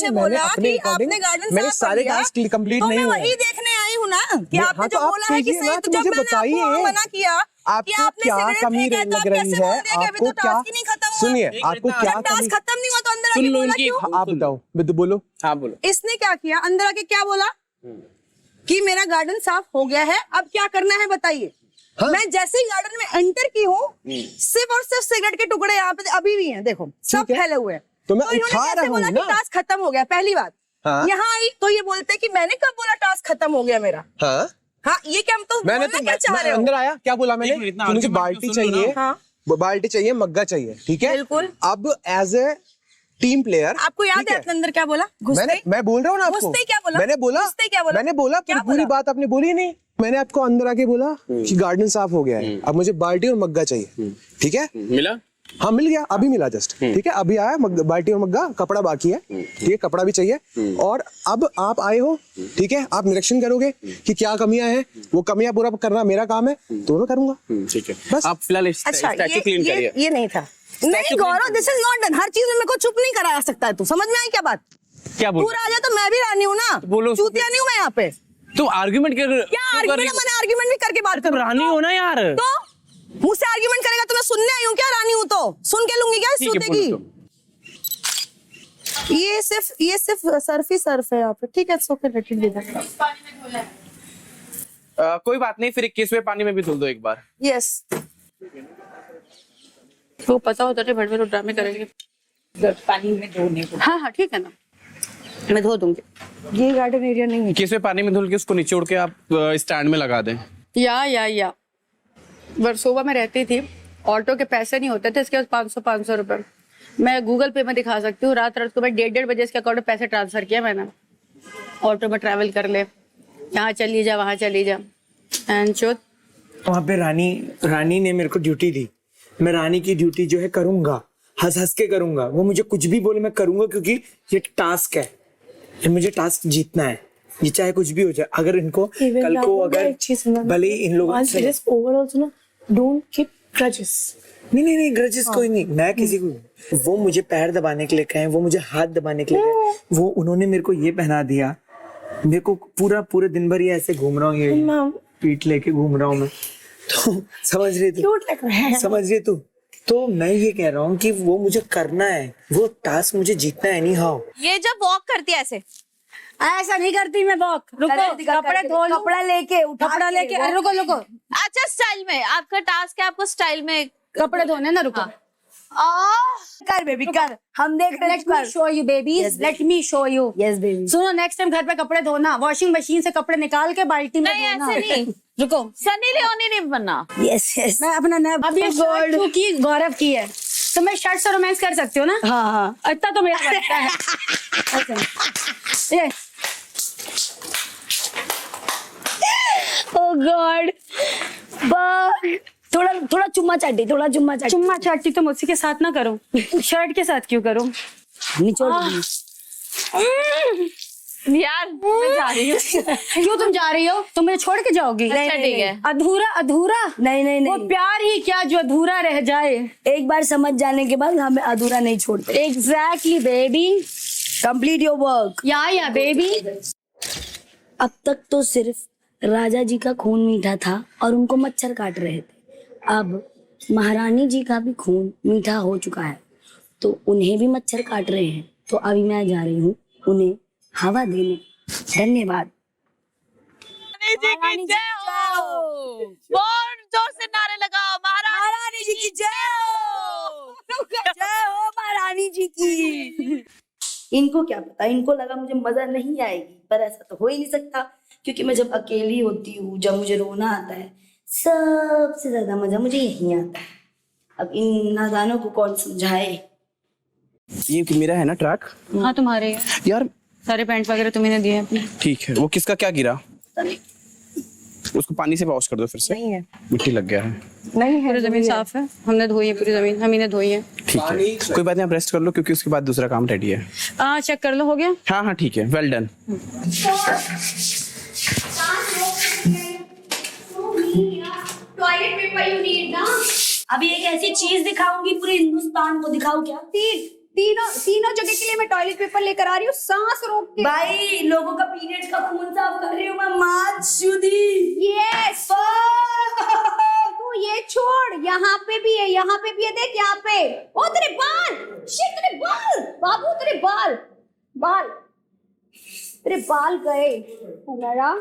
Speaker 4: मेरे सारे टास्क कंप्लीट नहीं हुए।
Speaker 5: वही देखने आई हूँ ना कि
Speaker 4: हाँ,
Speaker 5: आपने
Speaker 4: तो
Speaker 5: जो
Speaker 4: आप
Speaker 5: बोला है कि
Speaker 4: कीजिए ना,
Speaker 5: सही,
Speaker 4: तो
Speaker 5: तो
Speaker 4: मुझे
Speaker 5: जब मैंने
Speaker 4: बताइए।
Speaker 5: आपको मना किया कि
Speaker 4: आपको
Speaker 5: आपने
Speaker 4: क्या
Speaker 5: सिगरेट
Speaker 4: कमी
Speaker 5: फेंका है, तो आप
Speaker 4: लग रही
Speaker 5: कैसे
Speaker 4: है?
Speaker 5: बोल दिया कि अभी तो
Speaker 4: आपको क्या,
Speaker 5: टास्क ही नहीं खत्म हुआ?
Speaker 4: सुनिए आपको क्या
Speaker 5: जब टास्क
Speaker 4: कमी,
Speaker 5: खत्म नहीं हुआ तो अंदर
Speaker 7: सुन
Speaker 5: आके
Speaker 7: लो
Speaker 5: बोला
Speaker 7: उनकी।
Speaker 5: क्यों?
Speaker 4: आप बताओ बिद्दू बोलो।
Speaker 7: हाँ बोलो।
Speaker 5: इसने क्या किया, अंदर आके क्या बोला कि मेरा गार्डन साफ हो गया है, अब क्या करना है बताइए।
Speaker 4: हाँ?
Speaker 5: मैं जैसे ही गार्डन में एंटर की हूँ, सिर्फ और सिर्फ सिगरेट के टुकड़े यहाँ पे अभी भी हैं, देखो सब फैले हुए हैं।
Speaker 4: तो मैं
Speaker 5: इन्होंने
Speaker 4: उठा
Speaker 5: कैसे
Speaker 4: रहा
Speaker 5: बोला
Speaker 4: हूँ
Speaker 5: कि
Speaker 4: ना।
Speaker 5: टास्क खत्म हो गया? पहली बात,
Speaker 4: हाँ?
Speaker 5: यहाँ आई तो ये बोलते कि मैंने कब बोला टास्क खत्म हो गया मेरा?
Speaker 4: हाँ
Speaker 5: हाँ, ये क्या तो
Speaker 4: मैंने
Speaker 5: बोलना
Speaker 4: तो
Speaker 5: क्या चाह रहे हो?
Speaker 4: अंदर आया क्या बोला
Speaker 7: एक
Speaker 4: मैंने?
Speaker 7: मिनट, इतना
Speaker 4: कि मुझे
Speaker 7: argument
Speaker 4: बाल्टी
Speaker 7: तो सुन लो
Speaker 4: चाहिए,
Speaker 5: हाँ।
Speaker 4: बाल्टी चाहिए, मग्गा चाहिए, ठीक है
Speaker 5: बिल्कुल।
Speaker 4: अब एज ए टीम प्लेयर
Speaker 5: आपको याद है आपने अंदर क्या बोला?
Speaker 4: मैं बोल रहा हूँ ना आपको,
Speaker 5: घुसते ही क्या बोला?
Speaker 4: मैंने बोला,
Speaker 5: घुसते ही क्या बोला?
Speaker 4: मैंने बोला
Speaker 5: क्या
Speaker 4: पूरी
Speaker 5: बोला?
Speaker 4: बात आपने बोली नहीं। मैंने आपको अंदर आके बोला कि गार्डन साफ हो गया है, अब मुझे बाल्टी और मग्गा चाहिए, ठीक है?
Speaker 7: मिला?
Speaker 4: हाँ मिल गया, अभी मिला जस्ट, ठीक है अभी आया बाल्टी और मग्गा, कपड़ा बाकी है, ठीक है कपड़ा भी चाहिए। और अब आप आए हो, ठीक है आप निरीक्षण करोगे कि क्या कमियां हैं, वो कमियां पूरा करना मेरा काम है, तो मैं करूंगा।
Speaker 7: ठीक है,
Speaker 4: बस।
Speaker 7: आप फिलहाल
Speaker 5: अच्छा,
Speaker 7: स्टैचू क्लीन करिए।
Speaker 5: ये नहीं था। नहीं गौरव, दिस इज नॉट डन। हर चीज में मेरे को चुप नहीं कराया सकता है तू, समझ में आई क्या बात?
Speaker 7: क्या बोल?
Speaker 5: पूरा आ जाए तो मैं भी रानी हूँ ना,
Speaker 7: बोलो।
Speaker 5: चूतिया नहीं हूँ मैं यहाँ पे।
Speaker 7: तुम आर्गुमेंट कर
Speaker 5: क्या आर्गुमेंट? मैंने आर्गुमेंट भी करके बात
Speaker 7: तुम रानी हो ना यार।
Speaker 5: तो मुझसे आर्गुमेंट करेगा तो मैं सुनने आई हूँ क्या? रानी हूँ तो सुन के लूंगी क्या इस
Speaker 7: ठीक है,
Speaker 5: चूते
Speaker 7: बोलो
Speaker 5: की? ये सिर्फ सर्फ ही सर्फ है यहाँ पे, ठीक है? सो के लेट इट बी दैट।
Speaker 7: कोई बात नहीं, फिर 21वें पानी में भी धुल दो एक बार।
Speaker 5: यस,
Speaker 10: वो पता होता है बड़े ड्रामे करेंगे
Speaker 3: पानी में धोने को।
Speaker 10: हाँ ठीक है ना,
Speaker 5: मैं धो दूंगी। ये गार्डन एरिया नहीं है।
Speaker 7: 21वें पानी में धुल के उसको नीचे उड़ के आप स्टैंड में लगा दें।
Speaker 10: या वर्सोवा में रहती थी, ऑटो के पैसे नहीं होते थे, इसके पास 500 रुपए मैं गूगल पे में दिखा सकती हूँ। रात को मैं 1:30 बजे इसके अकाउंट में पैसे ट्रांसफर किया मैंने। ऑटो में ट्रैवल कर ले, यहाँ चली जा वहाँ चली जा, एंड चोट।
Speaker 8: वहाँ पे रानी ने मेरे को ड्यूटी दी, मैं रानी की ड्यूटी जो है करूंगा, हंस हंस के करूंगा। वो मुझे कुछ भी बोले मैं करूंगा, क्योंकि ये टास्क है, ये मुझे टास्क जीतना है, ये चाहे कुछ भी हो जाए। अगर इनको कल को अगर भले ही इन लोगों से नहीं ग्रजेस कोई नहीं, मैं किसी को, वो मुझे पैर दबाने के लिए कहें, वो मुझे हाथ दबाने के लिए कहें, वो उन्होंने मेरे को ये पहना दिया, मेरे को पूरे दिन भर ये ऐसे घूम रहा हूँ, ये पीठ लेके घूम रहा हूँ मैं, तो समझ रही तू? समझ रही तू? तो मैं ये कह रहा हूँ कि वो मुझे करना है, वो टास्क मुझे जीतना है। नहीं हाँ,
Speaker 1: ये जब वॉक करती है ऐसा
Speaker 9: नहीं करती मैं वॉक। रुको, कपड़े धो लूं, कपड़ा लेके अरे रुको
Speaker 1: अच्छा स्टाइल में आपका टास्क है, आपको स्टाइल में
Speaker 10: कपड़े धोने ना। रुको,
Speaker 9: कर बेबी कर, हम देख रहे हैं।
Speaker 10: Let me show you babies, let me show you.
Speaker 9: Yes baby.
Speaker 10: सुनो, नेक्स्ट टाइम घर पे कपड़े धोना, वॉशिंग मशीन से कपड़े निकाल के बाल्टी में
Speaker 1: नहीं
Speaker 10: धोना।
Speaker 1: ऐसे नहीं।
Speaker 10: रुको,
Speaker 1: सनी लियोनी नहीं बनना।
Speaker 9: यस
Speaker 10: मैं अपना नया अब ये शर्ट तू की गौरव की है, तो मैं शर्ट से रोमांस कर सकती हूँ ना?
Speaker 9: हाँ
Speaker 10: इतना तो मेरा लगता है। ये
Speaker 9: ओह गॉड, थोड़ा चुम्मा चाटी,
Speaker 10: चुम्मा चाटी तो मुझसे के साथ ना करो, शर्ट के साथ क्यों करूं?
Speaker 9: निचोड़
Speaker 1: यार मैं जा रही हूँ।
Speaker 10: क्यों तुम जा रही हो? तुम मुझे छोड़ के जाओगी?
Speaker 1: अच्छा ठीक है।
Speaker 10: अधूरा अधूरा
Speaker 9: नहीं नहीं
Speaker 10: वो
Speaker 9: नहीं,
Speaker 10: प्यार ही क्या जो अधूरा रह जाए।
Speaker 9: एक बार समझ जाने के बाद हमें अधूरा नहीं छोड़ते।
Speaker 10: Exactly baby,
Speaker 9: complete your work.
Speaker 10: या बेबी।
Speaker 9: अब तक तो सिर्फ राजा जी का खून मीठा था और उनको मच्छर काट रहे थे। अब महारानी जी का भी खून मीठा हो चुका है तो उन्हें भी मच्छर काट रहे हैं। तो अभी मैं जा रही हूँ उन्हें हवा देने। धन्यवाद।
Speaker 1: महारानी जी की जय हो। बहुत जोर से नारे लगाओ, महारानी जी की जय हो।
Speaker 9: जय हो महारानी जी की। इनको क्या पता, इनको लगा मुझे मजा नहीं आएगी, पर ऐसा तो हो ही नहीं सकता क्योंकि मैं जब अकेली होती हूँ, जब मुझे रोना आता है, सबसे ज्यादा मजा मुझे यहीं आता है। अब इन नादानों को कौन समझाए।
Speaker 7: ये कि मेरा है ना ट्रैक?
Speaker 10: हाँ तुम्हारे
Speaker 7: यार
Speaker 10: सारे पैंट वगैरह तुम्हें ने दिए अपने।
Speaker 7: ठीक है, वो किसका क्या गिरा? उसको पानी से वॉश कर दो फिर से।
Speaker 10: नहीं है,
Speaker 7: मिट्टी लग गया है।
Speaker 10: नहीं है, पूरी जमीन साफ है, हमने धोई है पूरी जमीन, हम ही ने धोई है।
Speaker 7: ठीक है, कोई बात नहीं, आप रेस्ट कर लो क्योंकि उसके बाद दूसरा काम रेडी है।
Speaker 10: चेक कर लो, हो गया?
Speaker 7: हाँ हाँ ठीक है, well done.
Speaker 1: Toilet paper you need ना।
Speaker 9: अभी एक ऐसी चीज दिखाऊंगी पूरे हिंदुस्तान को। दिखाऊं क्या?
Speaker 5: तीनों जगह के लिए मैं टॉयलेट पेपर लेकर आ रही हूँ, सांस रोक के।
Speaker 9: भाई लोगों का पीरियड्स का खून साफ कर रही हूँ मैं। मातशुद्धि।
Speaker 5: यस। तू ये छोड़, यहाँ पे भी है, यहाँ पे भी है, देख यहाँ पे। ओ तेरे बाल, शिट तेरे बाल, बाबू तेरे बाल, बाल तेरे बाल गए, हमारा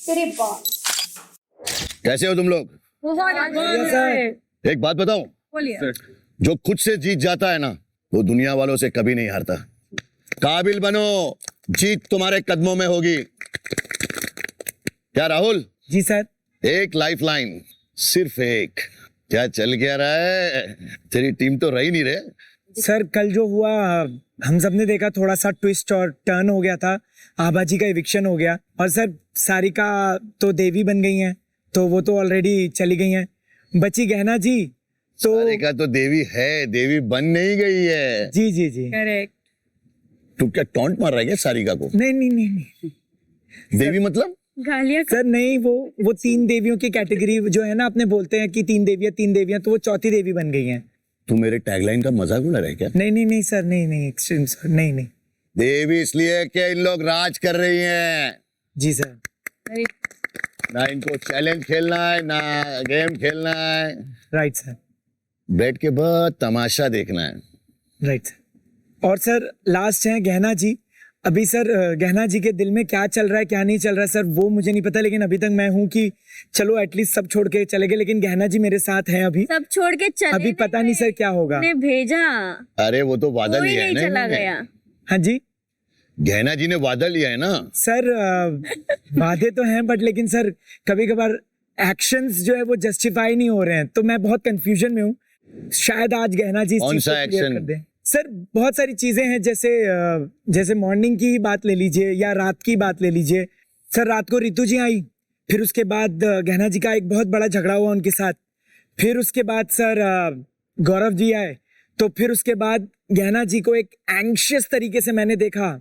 Speaker 5: तेरे बाल।
Speaker 11: कैसे हो तुम लोग? एक बात बताऊं, जो खुद से जीत जाता है ना वो दुनिया वालों से कभी नहीं हारता। काबिल बनो, जीत तुम्हारे कदमों में होगी। क्या राहुल?
Speaker 8: जी सर।
Speaker 11: एक लाइफ लाइन, सिर्फ एक। क्या चल क्या रहा है? तेरी टीम तो रही नहीं रहे।
Speaker 8: सर कल जो हुआ हम सब ने देखा, थोड़ा सा ट्विस्ट और टर्न हो गया था। आबाजी का इविक्शन हो गया और सर सारिका तो देवी बन गई हैं, तो वो तो ऑलरेडी चली गई हैं। बची गहना जी तो
Speaker 11: सारिका तो देवी है, देवी बन नहीं गई है।
Speaker 8: जी जी जी
Speaker 10: करेक्ट।
Speaker 11: तू क्या टॉन्ट मार रहा है क्या सारिका को?
Speaker 8: नहीं नहीं नहीं नहीं
Speaker 11: देवी मतलब?
Speaker 10: गालियां
Speaker 8: सर नहीं, वो 3 देवियों की कैटेगरी जो है ना, अपने बोलते हैं कि 3 देवियां, तो वो 4थी देवी बन गई हैं।
Speaker 11: तू मेरे टैगलाइन का मजाक उड़ा रहा है क्या?
Speaker 8: नहीं नहीं नहीं सर, नहीं नहीं एक्सट्रीम सर, नहीं नहीं।
Speaker 11: देवी इसलिए कि इन लोग राज कर रही हैं।
Speaker 8: जी सर।
Speaker 11: ना इनको चैलेंज खेलना है ना गेम खेलना है।
Speaker 8: Right sir.
Speaker 11: बैठ के बस तमाशा देखना है।
Speaker 8: Right sir. और सर लास्ट है गहना जी। अभी सर गहना जी के दिल में क्या चल रहा है क्या नहीं चल रहा है सर वो मुझे नहीं पता, लेकिन अभी तक मैं हूँ कि चलो एटलीस्ट सब छोड़ के चले गए, लेकिन गहना जी मेरे साथ हैं अभी।
Speaker 1: सब छोड़ के चले
Speaker 8: अभी पता नहीं सर क्या होगा।
Speaker 1: ने भेजा,
Speaker 11: अरे वो तो वादा
Speaker 1: कोई
Speaker 11: लिया है
Speaker 1: नहीं
Speaker 11: ना
Speaker 1: चला
Speaker 11: इन्होंने।
Speaker 1: गया।
Speaker 8: हाँ जी
Speaker 11: गहना जी ने वादा लिया है ना
Speaker 8: सर। वादे तो हैं बट लेकिन सर कभी कभार एक्शंस जो है वो जस्टिफाई नहीं हो रहे हैं, तो मैं बहुत कंफ्यूजन में हूँ। शायद आज गहना जी इस
Speaker 11: कौन
Speaker 8: चीज को
Speaker 11: सा
Speaker 8: clear
Speaker 11: action?
Speaker 8: कर दें। सर बहुत सारी चीजें हैं, जैसे मॉर्निंग की ही बात ले लीजिए या रात की बात ले लीजिए। सर रात को रितु जी आई, फिर उसके बाद गहना जी का एक बहुत बड़ा झगड़ा हुआ उनके साथ। फिर उसके बाद सर गौरव जी आए, तो फिर उसके बाद गहना जी को एक एंग्शियस तरीके से मैंने देखा।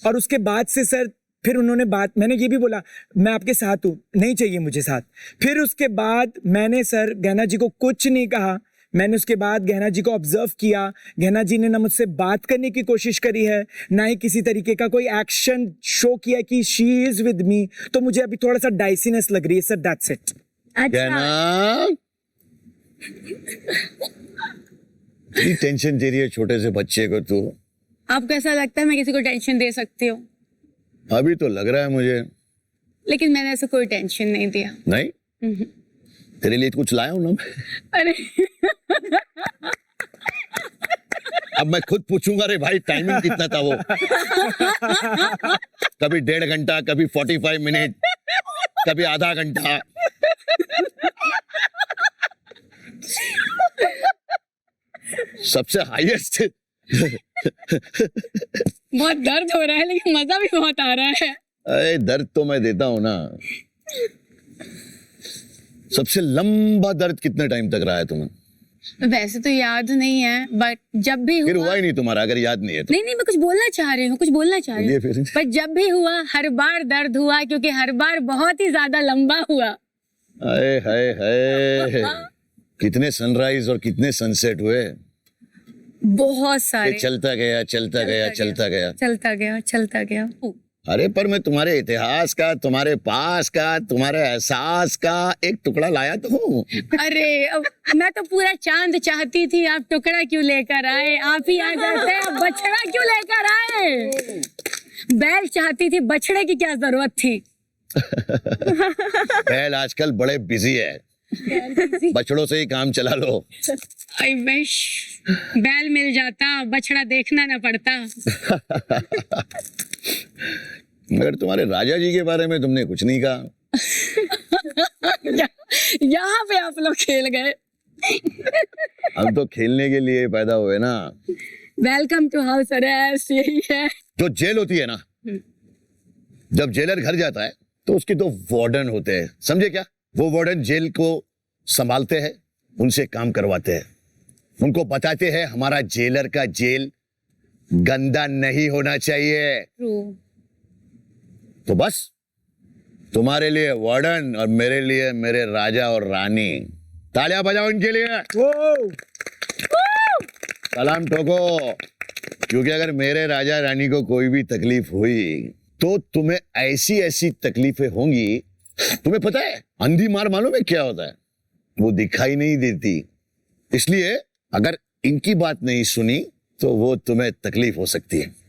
Speaker 8: और उसके बाद से सर फिर उन्होंने बात, मैंने ये भी बोला मैं आपके साथ हूँ, नहीं चाहिए मुझे साथ। फिर उसके बाद मैंने सर गहना जी को कुछ नहीं कहा। मैंने उसके बाद गहना जी को ऑब्जर्व किया। गहना जी ने ना मुझसे बात करने की कोशिश करी है, ना ही किसी तरीके का कोई एक्शन शो किया कि शी इज विद मी। तो मुझे अभी थोड़ा सा डाइसीनेस लग रही है सर, दैट्स इट।
Speaker 11: गहना इतनी टेंशन दे रही है छोटे से बच्चे को तू।
Speaker 10: आपको ऐसा लगता है मैं किसी को टेंशन दे सकती हूँ?
Speaker 11: अभी तो लग रहा है मुझे,
Speaker 10: लेकिन मैंने ऐसे कोई टेंशन नहीं दिया।
Speaker 11: नहीं तेरे लिए कुछ लाया हूं ना।
Speaker 10: अरे
Speaker 11: अब मैं खुद पूछूंगा रे भाई टाइमिंग कितना था वो? कभी 1.5 घंटा, कभी 45 मिनट, कभी आधा घंटा। सबसे हाईएस्ट।
Speaker 10: बहुत दर्द हो रहा है लेकिन मजा भी बहुत आ रहा है।
Speaker 11: अरे दर्द तो मैं देता हूं ना। सबसे लंबा दर्द कितने टाइम तक रहा है तुम्हें?
Speaker 12: वैसे तो याद नहीं है, बट जब भी
Speaker 11: फिर
Speaker 12: हुआ
Speaker 11: हुआ ही नहीं तुम्हारा, अगर याद नहीं है तो।
Speaker 12: नहीं मैं कुछ बोलना चाह रही हूँ,
Speaker 11: ये फिर
Speaker 12: पर जब भी हुआ हर बार दर्द हुआ, क्योंकि हर बार बहुत ही ज्यादा लंबा हुआ।
Speaker 11: हाय हाय हाय, कितने सनराइज और कितने सनसेट हुए।
Speaker 12: बहुत सारे।
Speaker 11: ये चलता गया चलता गया चलता गया
Speaker 12: चलता गया चलता गया।
Speaker 11: अरे पर मैं तुम्हारे इतिहास का, तुम्हारे पास का, तुम्हारे एहसास का एक टुकड़ा लाया तो हूँ।
Speaker 12: अरे अब मैं तो पूरा चांद चाहती थी, आप टुकड़ा क्यों लेकर आए? आप ही आ जाते, आप बछड़ा क्यों लेकर आए? बैल चाहती थी, बछड़े की क्या जरूरत थी?
Speaker 11: बैल आजकल बड़े बिजी है, बछड़ों से ही काम चला लो।
Speaker 12: आई विश बैल मिल जाता, बछड़ा देखना ना पड़ता।
Speaker 11: मगर तुम्हारे राजा जी के बारे में तुमने कुछ नहीं कहा।
Speaker 12: यहाँ पे आप लोग खेल गए।
Speaker 11: हम तो खेलने के लिए पैदा हुए ना।
Speaker 12: वेलकम टू हाउस अरेस्ट, यही है।
Speaker 11: जो जेल होती है ना, जब जेलर घर जाता है तो उसके दो वार्डन होते हैं, समझे क्या? वो वार्डन जेल को संभालते हैं, उनसे काम करवाते हैं, उनको बताते हैं हमारा जेलर का जेल गंदा नहीं होना चाहिए। तो बस तुम्हारे लिए वार्डन और मेरे लिए मेरे राजा और रानी। तालियां बजाओ इनके लिए, सलाम ठोको, क्योंकि अगर मेरे राजा रानी को कोई भी तकलीफ हुई तो तुम्हें ऐसी ऐसी तकलीफें होंगी। तुम्हें पता है अंधी मार मालूम है क्या होता है? वो दिखाई नहीं देती, इसलिए अगर इनकी बात नहीं सुनी तो वो तुम्हें तकलीफ हो सकती है।